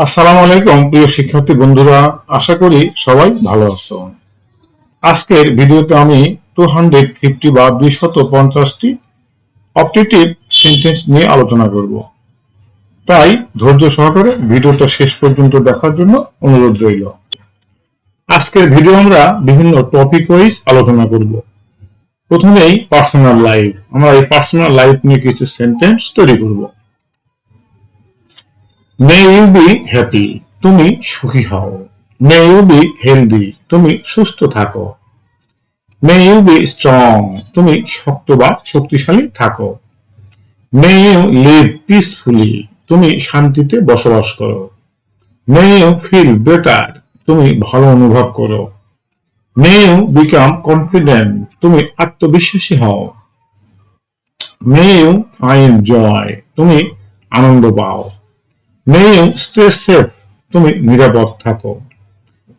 আসসালামু আলাইকুম প্রিয় শিক্ষার্থী বন্ধুরা, আশা করি সবাই ভালো আছো। আজকের ভিডিওতে আমি 250টি অপটেটিভ সেন্টেন্স নিয়ে আলোচনা করব। তাই ধৈর্য সহকারে ভিডিওটা শেষ পর্যন্ত দেখার জন্য অনুরোধ রইল। আজকের ভিডিও আমরা বিভিন্ন টপিক ওয়াইজ আলোচনা করব। প্রথমেই পার্সোনাল লাইফ, আমরা এই পার্সোনাল লাইফ নিয়ে কিছু সেন্টেন্স তৈরি করব। মে ইউ বি হ্যাপি, তুমি সুখী হও। মে ইউ বি হেলদি, তুমি সুস্থ থাকো। মে ইউ বি স্ট্রং, তুমি শক্ত বা শক্তিশালী থাকো। মে ইউ লিভ পিসফুলি, তুমি শান্তিতে বসবাস করো। মে ইউ ফিল বেটার, তুমি ভালো অনুভব করো। মে ইউ বিকাম কনফিডেন্ট, তুমি আত্মবিশ্বাসী হও। মে ইউ ফাইন্ড জয়, তুমি আনন্দ পাও। মে ইউ স্টে সেফ, তুমি নিরাপদ থাকো।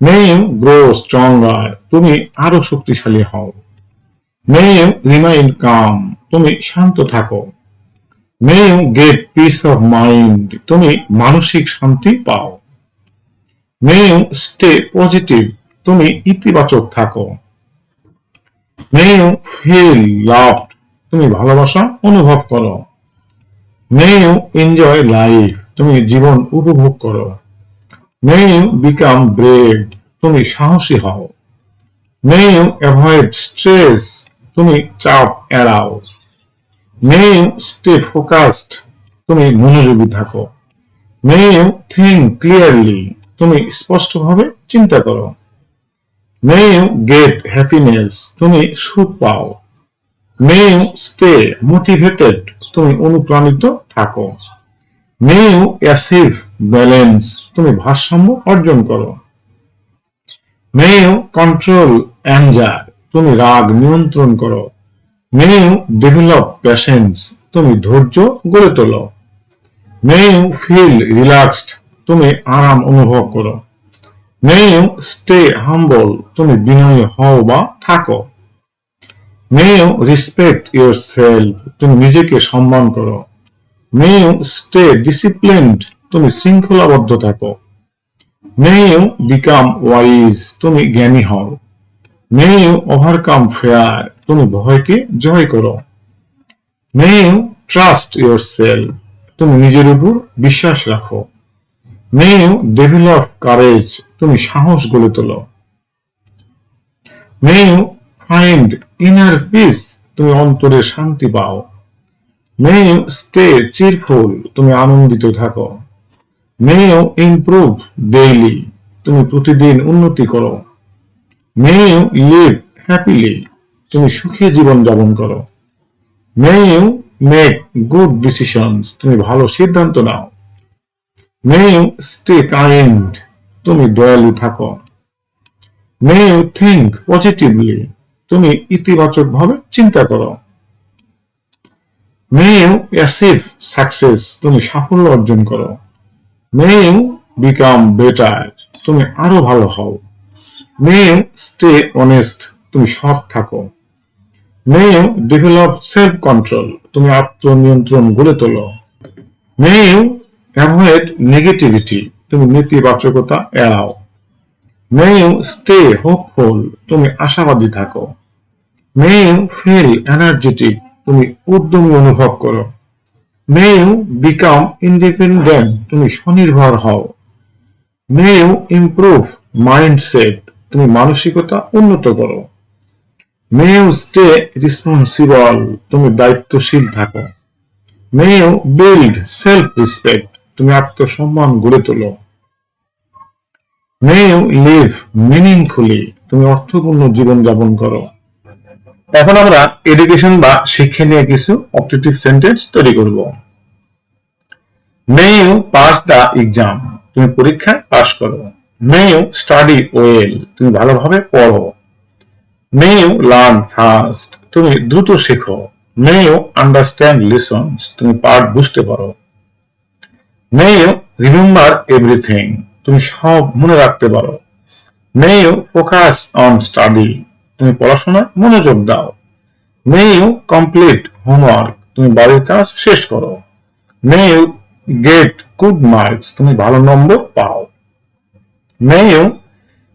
মে ইউ গ্রো স্ট্রঙ্গার, তুমি আরো শক্তিশালী হও। মে ইউ রিমাইন কাম, তুমি শান্ত থাকো। May you get peace of mind, তুমি মানসিক শান্তি পাও। মে ইউ স্টে পজিটিভ, তুমি ইতিবাচক থাকো। মে ইউ ফিল লাভড, তুমি ভালোবাসা অনুভব করো। মে ইউ এনজয় লাইফ, তুমি জীবন উপভোগ করো। মে ইউ বিকাম ব্রেভ, তুমি সাহসী হও। মে ইউ অ্যাভয়েড স্ট্রেস, তুমি চাপ এড়াও। মে ইউ স্টে ফোকাসড, তুমি মনোযোগী থাকো। মে ইউ থিঙ্ক ক্লিয়ারলি, তুমি স্পষ্টভাবে চিন্তা করো। মে ইউ গেট হ্যাপিনেস, তুমি সুখ পাও। মে ইউ স্টে মোটিভেটেড, তুমি অনুপ্রাণিত থাকো। মে ইউ অ্যাচিভ ব্যালেন্স, তুমি ভারসাম্য অর্জন করো। মে ইউ কন্ট্রোল অ্যাঙ্গার, তুমি রাগ নিয়ন্ত্রণ করো। মে ইউ ডেভেলপ প্যাশেন্স, তুমি ধৈর্য গড়ে তোলো। মে ইউ ফিল রিল্যাক্সড, তুমি আরাম অনুভব করো। মে ইউ স্টে হাম্বল, তুমি বিনয়ী হও বা থাকো। মে ইউ রেসপেক্ট ইয়োরসেলফ, তুমি নিজেকে সম্মান করো। মে ইউ স্টে ডিসিপ্লিনড, তুমি শৃঙ্খলাবদ্ধ থাকো। মে ইউ বিকাম ওয়াইজ, তুমি জ্ঞানী হও। মে ইউ ওভারকাম ফেয়ার, তুমি ভয়কে জয় করো। মে ইউ ট্রাস্ট ইয়োরসেলফ, তুমি নিজের উপর বিশ্বাস রাখো। মে ইউ ডেভেলপ কারেজ, তুমি সাহস গড়ে তোলো। May you find inner peace, তুমি অন্তরে শান্তি পাও। মে ইউ স্টে চিরফুল, তুমি আনন্দিত থাকো। মে ইউ ইমপ্রুভ ডেইলি, তুমি প্রতিদিন উন্নতি করো। মে ইউ লিভ হ্যাপিলি, তুমি সুখী জীবন যাপন করো। May you make good decisions, তুমি ভালো সিদ্ধান্ত নাও। মে ইউ স্টে কাইন্ড, তুমি দয়ালু থাকো। মে ইউ থিঙ্ক পজিটিভলি, তুমি ইতিবাচক ভাবে চিন্তা করো। মে ইউ অ্যাচিভ সাকসেস, তুমি সাফল্য অর্জন করো। মে ইউ বিকাম বেটার, তুমি আরো ভালো হও। মে ইউ স্টে অনেস্ট, তুমি সৎ থাকো। May you develop self control, তুমি আত্মনিয়ন্ত্রণ গড়ে তোলো। মে ইউ অ্যাভয়েড নেগেটিভিটি, তুমি নেতিবাচকতা এড়াও। মে ইউ স্টে হোপফুল, তুমি আশাবাদী থাকো। মে ইউ ফিল এনার্জেটিক, তুমি উদ্যমী অনুভব করো। মে ইউ বিকাম ইন্ডিপেন্ডেন্ট, তুমি স্বনির্ভর হও। মে ইউ ইমপ্রুভ মাইন্ডসেট, তুমি মানসিকতা উন্নত করো। মে ইউ স্টে রেসপন্সিবল, তুমি দায়িত্বশীল থাকো। May you build self respect, তুমি আত্মসম্মান গড়ে তোলো। মে ইউ লিভ মিনিংফুলি, তুমি অর্থপূর্ণ জীবন যাপন করো। এখন আমরা এডুকেশন বা শিক্ষা নিয়ে কিছু অবজেক্টিভ সেন্টেন্স তৈরি করব। May you pass the exam, তুমি পরীক্ষায় পাস করো। মে ইউ স্টাডি ওয়েল, তুমি ভালোভাবে পড়ো। মে ইউ লার্ন ফাস্ট, তুমি দ্রুত শেখো। মে ইউ আন্ডারস্ট্যান্ড লেসনস, তুমি পাঠ বুঝতে পারো। মে ইউ রিমেম্বার এভরিথিং, তুমি সব মনে রাখতে পারো। May you focus on study, তুমি পড়াশোনায় মনোযোগ দাও। মে ইউ কমপ্লিট হোমওয়ার্ক, তুমি বাড়ির কাজ শেষ করো। May you get good marks, তুমি ভালো নম্বর পাও। মে ইউ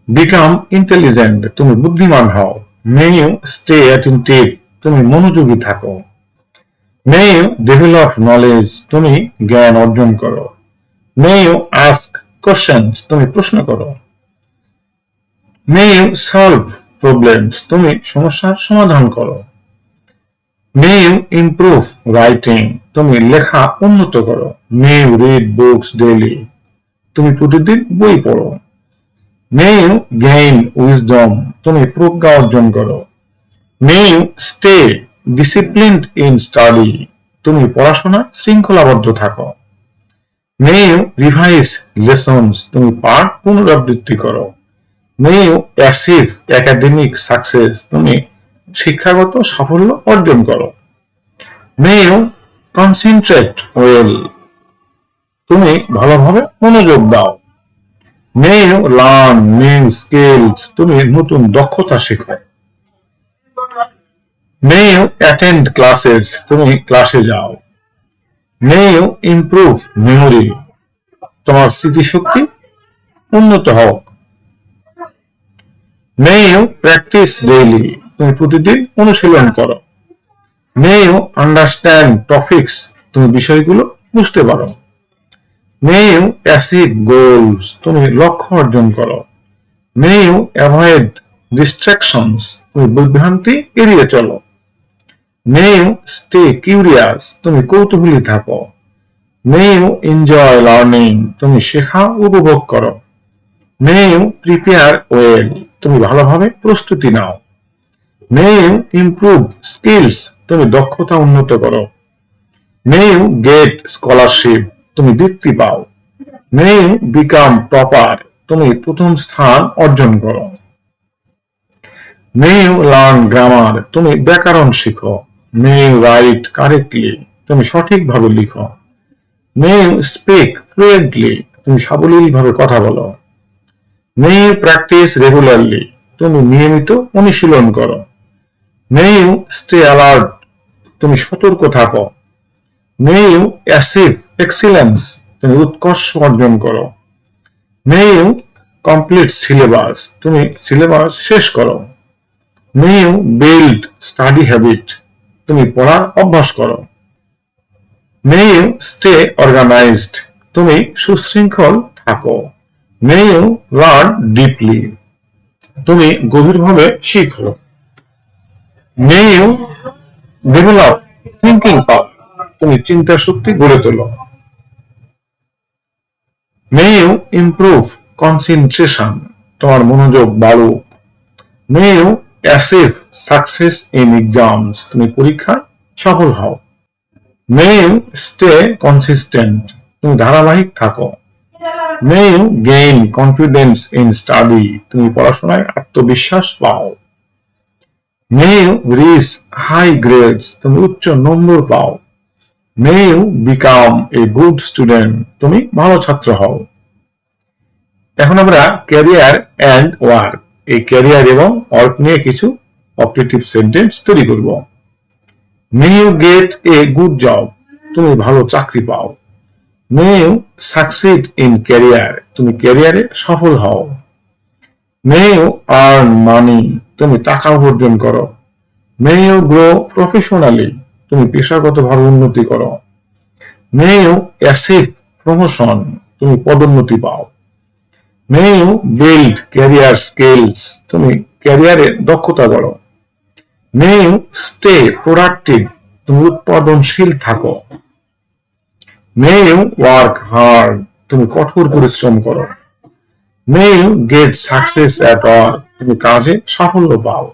বিকাম ইন্টেলিজেন্ট, তুমি বুদ্ধিমান হও। মে ইউ স্টে অ্যাটেন্টিভ, তুমি মনোযোগী থাকো। মে ইউ ডেভেলপ নলেজ, তুমি জ্ঞান অর্জন করো। মে ইউ আস্ক কোশ্চেন্স, তুমি প্রশ্ন করো। মে ইউ সলভ প্রবলেমস, তুমি সমস্যার সমাধান করো। মে ইউ ইমপ্রুভ রাইটিং, তুমি লেখা উন্নত করো। May you read books daily, তুমি প্রতিদিন বই পড়ো। মে ইউ গেইন উইজডম, তুমি প্রজ্ঞা অর্জন করো। May you stay disciplined in study, তুমি পড়াশোনা শৃঙ্খলাবদ্ধ থাকো। মে ইউ রিভাইজ লেসন্স, তুমি পাঠ পুনরাবৃত্তি করো। May you achieve academic success, তুমি শিক্ষাগত সাফল্য অর্জন করো। মে ইউ কনসেন্ট্রেট ওয়েল, তুমি ভালোভাবে মনোযোগ দাও। May you learn new skills, তুমি নতুন দক্ষতা শেখো। মে ইউ অ্যাটেন্ড ক্লাসেস, তুমি ক্লাসে যাও। মে ইউ ইমপ্রুভ মেমোরি, তোমার স্মৃতিশক্তি উন্নত হোক। মে ইউ প্র্যাকটিস ডেইলি, তুমি প্রতিদিন অনুশীলন করো। মে ইউ আন্ডারস্ট্যান্ড টপিকস, তুমি বিষয়গুলো বুঝতে পারো। মে ইউ অ্যাচিভ গোলস, তুমি লক্ষ্য অর্জন করো। মে ইউ অ্যাভয়েড ডিস্ট্রাকশনস, তুমি বিভ্রান্তি এড়িয়ে চলো। মে ইউ স্টে কিউরিয়াস, তুমি কৌতূহলী থাকো। মে ইউ এনজয় লার্নিং, তুমি শেখা উপভোগ করো। মে ইউ প্রিপেয়ার ওয়েল, তুমি ভালোভাবে প্রস্তুতি নাও। মে ইউ ইমপ্রুভ স্কিলস, তুমি দক্ষতা উন্নত করো। মে ইউ গেট স্কলারশিপ, তুমি বৃত্তি পাও। মে ইউ বিকাম টপার, তুমি প্রথম স্থান অর্জন করো। মে ইউ লার্ন গ্রামার, তুমি ব্যাকরণ শিখো। মে ইউ রাইট কারেক্টলি, তুমি সঠিকভাবে লিখো। মে ইউ স্পিক ফ্লুয়েন্টলি, তুমি সাবলীলভাবে কথা বলো। মে ইউ প্র্যাকটিস রেগুলারলি, তুমি নিয়মিত অনুশীলন করো। মে ইউ স্টে অ্যালার্ট, তুমি সতর্ক থাকো। মে ইউ অ্যাচিভ এক্সিলেন্স, তুমি উৎকর্ষ অর্জন করো। মে ইউ কমপ্লিট সিলেবাস, তুমি সিলেবাস শেষ করো। May you build study habit, তুমি পড়ার অভ্যাস করো। মে ইউ স্টে অর্গানাইজড, তুমি সুশৃঙ্খল থাকো। মে ইউ লার্ন ডিপলি, তুমি গভীরভাবে শিখো। May you develop thinking power, তুমি চিন্তা শক্তি গড়ে তোলো। মে ইউ ইমপ্রুভ কনসেন্ট্রেশন, তোমার মনোযোগ বাড়ুক। May you achieve success in exams, তুমি পরীক্ষায় সফল হও। মে ইউ স্টে কনসিস্টেন্ট, তুমি ধারাবাহিক থাকো। May you gain confidence in study, তুমি পড়াশোনায় আত্মবিশ্বাস পাও। May you reach high grades, তুমি উচ্চ নম্বর পাও। May you become a good student, তুমি ভালো ছাত্র হও। এখন আমরা ক্যারিয়ার এন্ড ওয়ার্ক, এই ক্যারিয়ার এবং ওয়ার্ক নিয়ে কিছু অপারেটিভ সেন্টেন্স তৈরি করব। May you get a good job, তুমি ভালো চাকরি পাও। May you succeed in career, তুমি ক্যারিয়ারে সফল হও। মে ইউ আর্ন মানি, তুমি টাকা উপার্জন করো। মে ইউ গ্রো প্রফেশনালি, তুমি পেশাগতভাবে উন্নতি করো। মে ইউ অ্যাচিভ প্রমোশন, তুমি পদোন্নতি পাও। May you build career skills, তুমি ক্যারিয়ারে দক্ষতা গড়ো। মে ইউ স্টে প্রোডাক্টিভ, তুমি উৎপাদনশীল থাকো। মে ইউ ওয়ার্ক হার্ড, তুমি কঠোর পরিশ্রম করো। May you get success at work, তুমি কাজে সাফল্য পাও।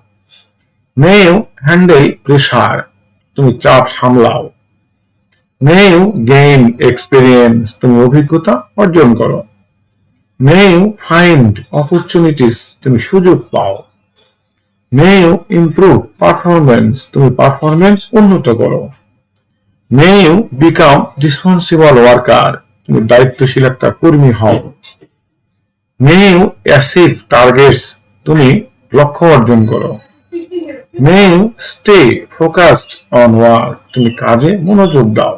মে ইউ হ্যান্ডেল প্রেসার, তুমি চাপ সামলাও। মে ইউ গেইন এক্সপিরিয়েন্স, তুমি অভিজ্ঞতা অর্জন করো। মে ইউ ফাইন্ড অপরচুনিটিস, তুমি সুযোগ পাও। মে ইউ ইমপ্রুভ পারফরমেন্স, তুমি পারফরমেন্স উন্নত করো। May you become responsible worker, তুমি দায়িত্বশীল একটা কর্মী হও। মে ইউ অ্যাচিভ টার্গেটস, তুমি লক্ষ্য অর্জন করো। May you stay focused on work, তুমি কাজে মনোযোগ দাও।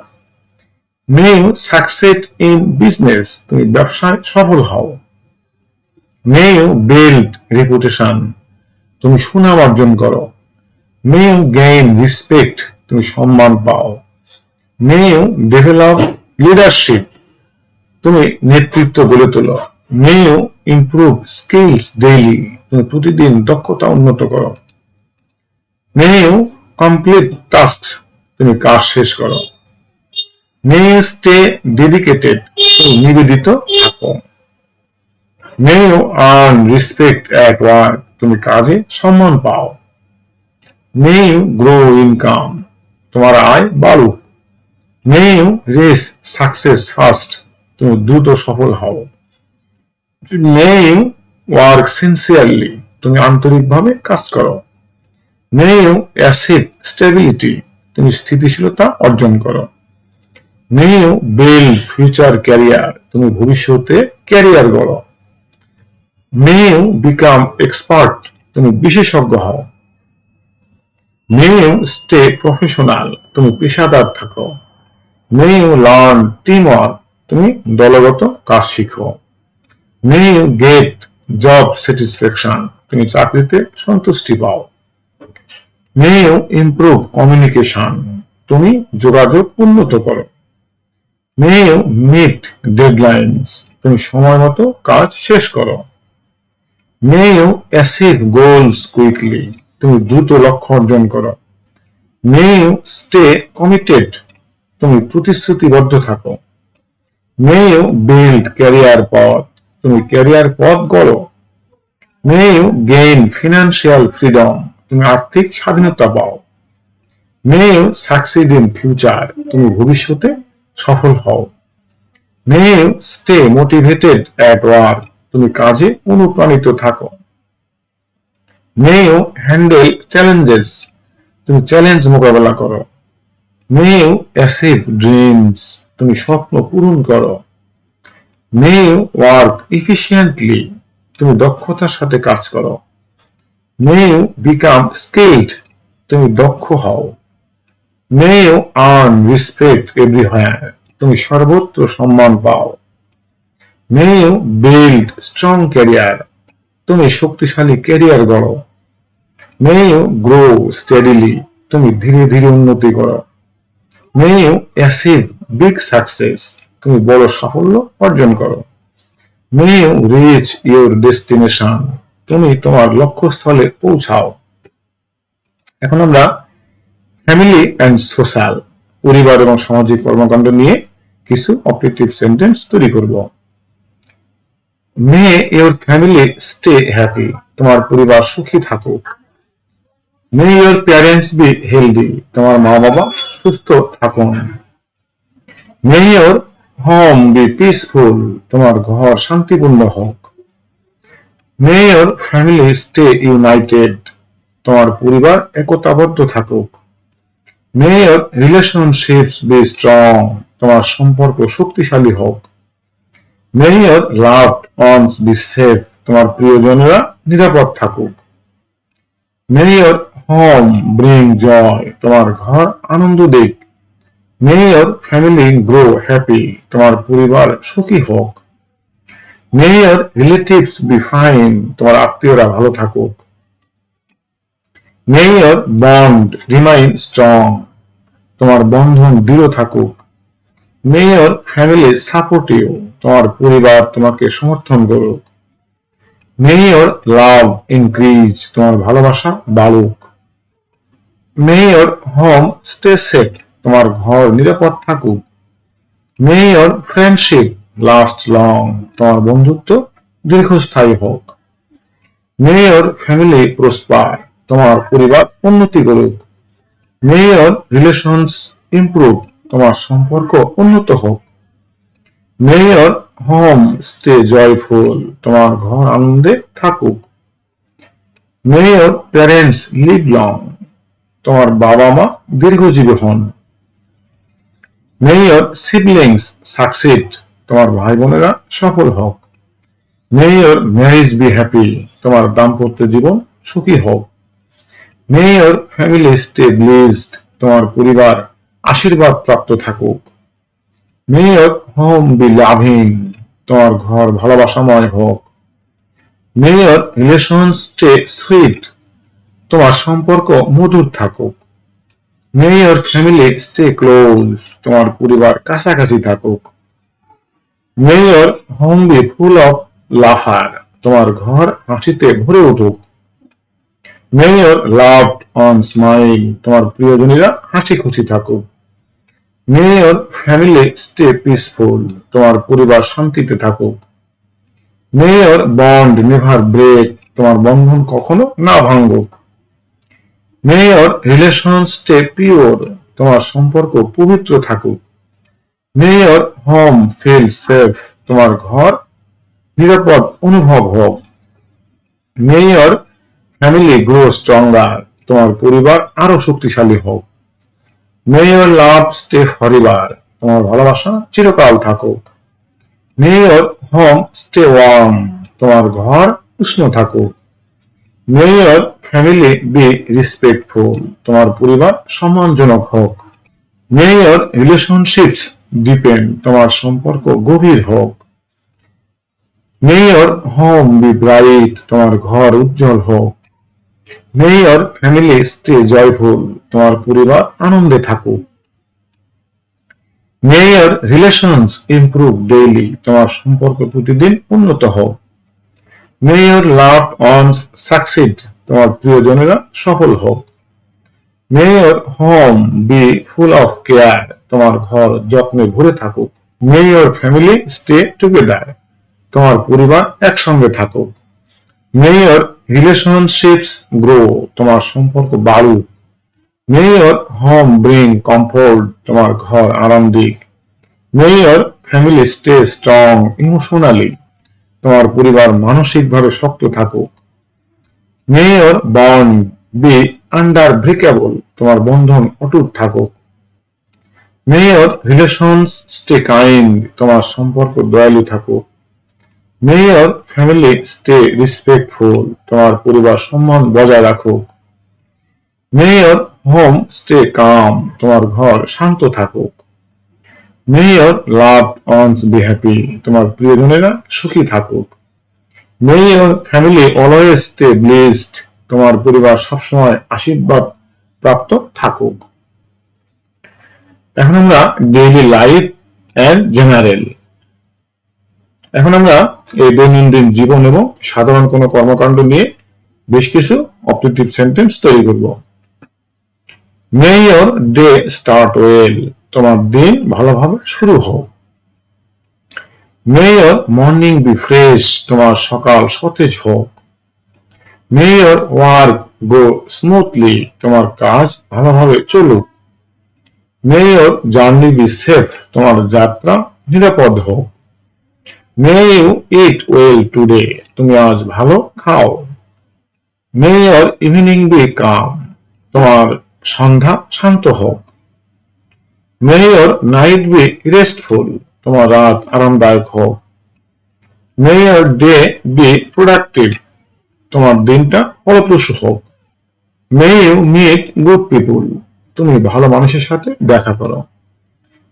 May you succeed in business, তুমি ব্যবসায় সফল হও। মে ইউ বিল্ড রেপুটেশন, তুমি সুনাম অর্জন করো। মে ইউ গেইন রেসপেক্ট, তুমি সম্মান পাও। মে ইউ ডেভেলপ লিডারশিপ, তুমি নেতৃত্ব গড়ে তোলো। May you improve skills daily, তুমি প্রতিদিন দক্ষতা উন্নত করো। মে ইউ কমপ্লিট টাস্ক, তুমি কাজ শেষ করো। মে ইউ স্টে ডেডিকেটেড, তুমি নিবেদিত থাকো। May you earn respect at work, তুমি কাজে সম্মান পাও। মে ইউ গ্রো ইনকাম, তোমার আয় বাড়ুক। May you reach success fast, তুমি দ্রুত সফল হও। মে ইউ ওয়ার্ক সিনসিয়ারলি, তুমি আন্তরিকভাবে কাজ করো। মে ইউ অ্যাচিভ স্টেবিলিটি, তুমি স্থিতিশীলতা অর্জন করো। May you build future career, তুমি ভবিষ্যতে ক্যারিয়ার গড়ো। মে ইউ বিকাম এক্সপার্ট, তুমি বিশেষজ্ঞ হও। মে ইউ স্টে প্রফেশনাল, তুমি পেশাদার থাকো। May you learn team work, তুমি দলগত কাজ শিখো। May you get job satisfaction, তুমি চাকরিতে সন্তুষ্টি পাও। মে ইউ ইমপ্রুভ কমিউনিকেশন, তুমি যোগাযোগ উন্নত করো। মে ইউ মিট ডেডলাইনস, তুমি সময় মতো কাজ শেষ করো। May you achieve goals quickly, তুমি দ্রুত লক্ষ্য অর্জন করো। মে ইউ স্টে কমিটেড, তুমি প্রতিশ্রুতিবদ্ধ থাকো। মে ইউ বিল্ড ক্যারিয়ার পথ, তুমি ক্যারিয়ার পথ গড়ো। May you gain financial freedom, তুমি আর্থিক স্বাধীনতা পাও। May you succeed in future, তুমি ভবিষ্যতে সফল হও। May you stay motivated at work, তুমি কাজে অনুপ্রাণিত থাকো। মে ইউ হ্যান্ডেল চ্যালেঞ্জেস, তুমি চ্যালেঞ্জ মোকাবেলা করো। মে ইউ অ্যাচিভ ড্রিমস, তুমি স্বপ্ন পূরণ করো। মে ইউ ওয়ার্ক এফিশিয়েন্টলি, তুমি দক্ষতার সাথে কাজ করো। মে ইউ বিকাম স্কিলড, তুমি দক্ষ হও। May you earn respect everywhere, তুমি সর্বত্র সম্মান পাও। May you build strong career, তুমি শক্তিশালী ক্যারিয়ার গড়ো। মে ইউ গ্রো স্টেডিলি, তুমি ধীরে ধীরে উন্নতি করো। May you achieve big success, তুমি বড় সাফল্য অর্জন করো। May you reach your destination, তুমি তোমার লক্ষ্যস্থলে পৌঁছাও। এখন আমরা ফ্যামিলি অ্যান্ড সোশ্যাল, পরিবার এবং সামাজিক কর্মকাণ্ড নিয়ে কিছু অবজেক্টিভ সেন্টেন্স তৈরি করব। May your family stay happy, তোমার পরিবার সুখী থাকুক। May your parents be healthy, তোমার মা বাবা সুস্থ থাকুন। May your home be peaceful, তোমার ঘর শান্তিপূর্ণ হোক। May your family stay united, তোমার পরিবার একতাবদ্ধ থাকুক। May your relationships be strong, তোমার সম্পর্ক শক্তিশালী হোক। May your loved ones be safe, তোমার প্রিয়জনেরা নিরাপদ থাকুক। May your home bring joy, তোমার ঘর আনন্দ দিক। মে ইউর ফ্যামিলি গ্রো হ্যাপি, তোমার পরিবার সুখী হোক। May your relatives be fine, তোমার আত্মীয়রা ভালো থাকুক। May your bond remain strong, তোমার বন্ধন দৃঢ় থাকুক। May your family support you, তোমার পরিবার তোমাকে সমর্থন করুক। মে ইউর লাভ ইনক্রিজ, তোমার ভালোবাসা বাড়ুক। মে ইউর হোম স্টে সেফ, তোমার ঘর নিরাপদ থাকুক। May your friendship last long, তোমার বন্ধুত্ব দীর্ঘস্থায়ী হোক। মে ইউর ফ্যামিলি প্রসপার, তোমার পরিবার উন্নতি করুক। মে ইউর রিলেশনস ইমপ্রুভ, তোমার সম্পর্ক উন্নত হোক। May your home stay joyful, তোমার ঘর আনন্দে থাকুক। May your parents live long, তোমার বাবা মা দীর্ঘজীবী হন। মে ইউর সিবলিংস সাকসিড, তোমার ভাই বোনেরা সফল হোক। May your marriage be happy, তোমার দাম্পত্য জীবন সুখী হোক। May your family stay blessed, তোমার পরিবার আশীর্বাদ প্রাপ্ত থাকুক। May your home be loving, তোমার ঘর ভালোবাসাময় হোক। May your relation stay sweet, তোমার সম্পর্ক মধুর থাকুক। May your family stay close, তোমার পরিবার কাছাকাছি থাকুক। May your home be full of laughter, তোমার ঘর হাসিতে ভরে উঠুক। May your loved ones smile, তোমার প্রিয়জনীরা হাসি খুশি থাকুক। May your family stay peaceful, তোমার পরিবার শান্তিতে থাকুক। May your bond never break, তোমার বন্ধন কখনো না ভাঙুক। মে ইওর রিলেশন স্টে পিওর, তোমার সম্পর্ক পবিত্র থাকুক। May your home feel safe, তোমার ঘর নিরাপদ অনুভব হোক। May your family grow stronger, তোমার পরিবার আরো শক্তিশালী হোক। May your love stay forever, তোমার ভালোবাসা চিরকাল থাকুক। May your home stay worm, তোমার ঘর উষ্ণ থাকুক। May your family B respectful, তোমার পরিবার সম্মানজনক হোক। মে ইওর রিলেশনশিপস ডিপেন্ড, তোমার সম্পর্ক গভীর হোক। May your home be bright, তোমার ঘর উজ্জ্বল হোক। May your family stay joyful, তোমার পরিবার আনন্দে থাকুক। May your relations improve daily, তোমার সম্পর্ক প্রতিদিন উন্নত হোক। May your loved ones succeed, তোমার প্রিয়জনেরা সফল হোক। May your home be full of care, তোমার ঘর যত্নে ভরে থাকুক। May your family stay together, তোমার পরিবার একসঙ্গে থাকুক। মে ইওর রিলেশনশিপস গ্রো, তোমার সম্পর্ক বাড়ুক। May your home bring comfort, তোমার ঘর আরাম দিক। May your family stay strong emotionally, তোমার পরিবার মানসিকভাবে শক্ত থাকুক। May your bond be unbreakable, তোমার বন্ধন অটুট থাকুক। May your relations stay kind, তোমার সম্পর্ক দয়ালু থাকুক। May your family stay respectful, তোমার পরিবার সম্মান বজায় রাখুক। May your home stay calm, তোমার ঘর শান্ত থাকুক। May your loved ones be happy, তোমার প্রিয়জনেরা সুখী থাকুক। May your family always stay blessed, তোমার পরিবার সবসময় আশীর্বাদ প্রাপ্ত থাকুক। এখন আমরা ডেইলি লাইফ এন্ড জেনারেল, এখন আমরা এই দৈনন্দিন জীবন এবং সাধারণ কোনো কর্মকাণ্ড নিয়ে বেশ কিছু অবজেক্টিভ সেন্টেন্স তৈরি করব। May your day start well, তোমার দিন ভালোভাবে শুরু হোক। May your morning be fresh, তোমার সকাল সতেজ হোক। May your work go smoothly, তোমার কাজ ভালোভাবে চলুক। May your journey be safe, তোমার যাত্রা নিরাপদ হোক। May you eat well today, তুমি আজ ভালো খাও। May your evening be calm, তোমার সন্ধ্যা শান্ত হোক। May your night be restful, তোমার রাত আরামদায়ক হোক। May your day be productive, তোমার দিনটা ফলপ্রসূ হোক। May you meet good people, তুমি ভালো মানুষের সাথে দেখা করো।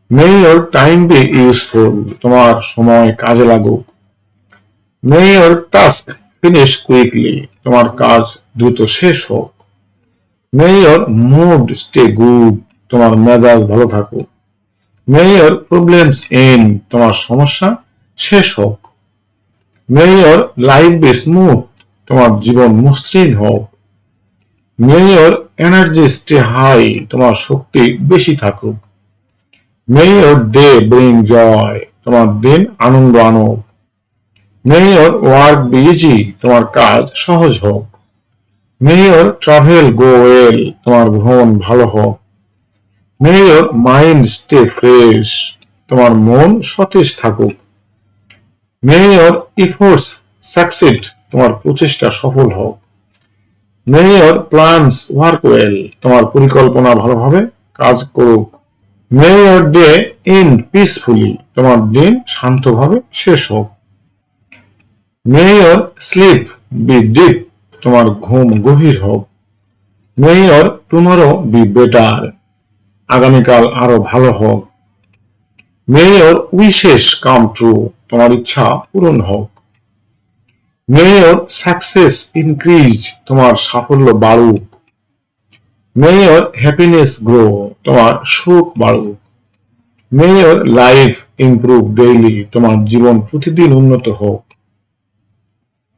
May your time be useful, তোমার সময় কাজে লাগুক। May your task finish quickly, তোমার কাজ দ্রুত শেষ হোক। May your mood stay good, তোমার মেজাজ ভালো থাকুক। মে ইওর প্রবলেমস এন্ড, তোমার সমস্যা শেষ হোক। May your life B smooth, তোমার জীবন মসৃণ হোক। May your energy stay high, তোমার শক্তি বেশি থাকুক। May your day bring joy, তোমার দিন আনন্দ আনুক। May your work be easy, তোমার কাজ সহজ হোক। May your travel go well, তোমার ভ্রমণ ভালো হোক। May your mind stay fresh, তোমার মন সতেজ থাকুক। মে ইওর এফোর্টস সাকসিড, তোমার প্রচেষ্টা সফল হোক। May your plans work well, তোমার পরিকল্পনা ভালোভাবে কাজ করুক। মে ইওর ডে এন্ড পিসফুলি, তোমার দিন শান্তভাবে শেষ হোক। May your slip B deep, তোমার ঘুম গভীর হোক। May your tomorrow be better, আগামীকাল আরো ভালো হোক। May your wishes come true, তোমার ইচ্ছা পূরণ হোক। মে ইওর সাকসেস ইনক্রিজ, তোমার সাফল্য বাড়ুক। মে ইওর হ্যাপিনেস গ্রো, তোমার সুখ বাড়ুক। May your life improve daily, তোমার জীবন প্রতিদিন উন্নত হোক।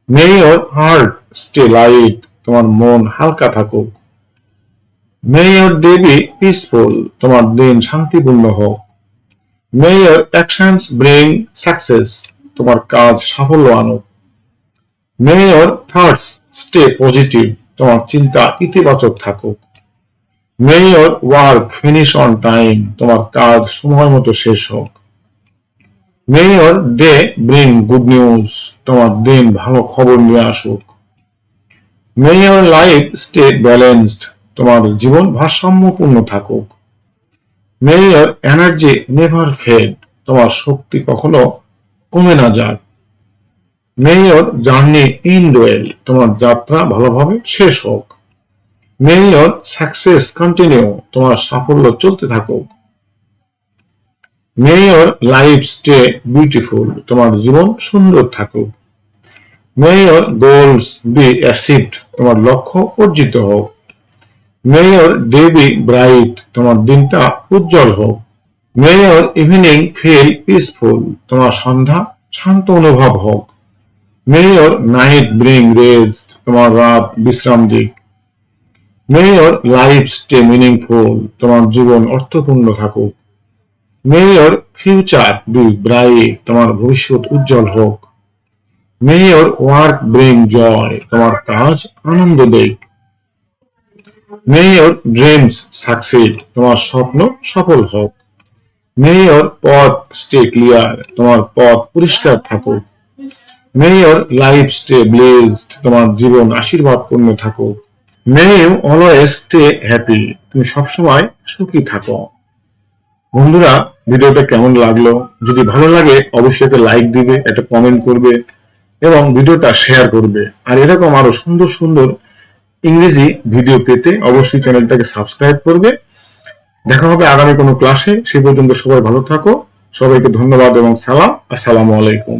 May your heart stay light, তোমার মন হালকা থাকুক। May your day be peaceful, তোমার দিন শান্তিপূর্ণ হোক। May your actions bring success, তোমার কাজ সাফল্য আনুক। May your thoughts stay positive, তোমার চিন্তা ইতিবাচক থাকুক। May your work finish on time, তোমার কাজ সময় মতো শেষ হোক। May your day bring good news, তোমার দিন ভালো খবর নিয়ে আসুক। মে ইওর লাইফ স্টে ব্যালেন্সড, তোমার জীবন ভারসাম্যপূর্ণ থাকুক। May your energy never fade, তোমার শক্তি কখনো কমে না যাক। মে ইওর জার্নি এন্ড ওয়েল, তোমার যাত্রা ভালোভাবে শেষ হোক। মে ইওর সাকসেস কন্টিনিউ, তোমার সাফল্য চলতে থাকুক। May your life stay beautiful, তোমার জীবন সুন্দর থাকুক। May your goals B achieved, তোমার লক্ষ্য অর্জিত হোক। May your day B bright, তোমার দিনটা উজ্জ্বল হোক। May your evening feel peaceful, তোমার সন্ধ্যা শান্ত অনুভব হোক। May your night bring rest, তোমার রাত বিশ্রাম দিক। May your life stay meaningful, তোমার জীবন অর্থপূর্ণ থাকুক। May your future B bright, তোমার ভবিষ্যৎ উজ্জ্বল হোক। May your work bring joy, তোমার কাজ আনন্দ দেয়। মে ইওর ড্রিমস সাকসিড, তোমার স্বপ্ন সফল হোক। মে ইওর পথ স্টে ক্লিয়ার, তোমার পথ পরিষ্কার থাকুক। May your life stay blessed, তোমার জীবন আশীর্বাদপূর্ণ থাকুক। May you always stay happy, তুমি সবসময় সুখী থাকো। বন্ধুরা, ভিডিওটা কেমন লাগলো? যদি ভালো লাগে অবশ্যই একটা লাইক দিবে, একটা কমেন্ট করবে এবং ভিডিওটা শেয়ার করবে। আর এরকম আরো সুন্দর সুন্দর ইংরেজি ভিডিও পেতে অবশ্যই চ্যানেলটাকে সাবস্ক্রাইব করবে। দেখা হবে আগামী কোনো ক্লাসে। সে পর্যন্ত সবাই ভালো থাকো। সবাইকে ধন্যবাদ এবং সালাম। আসসালামু আলাইকুম।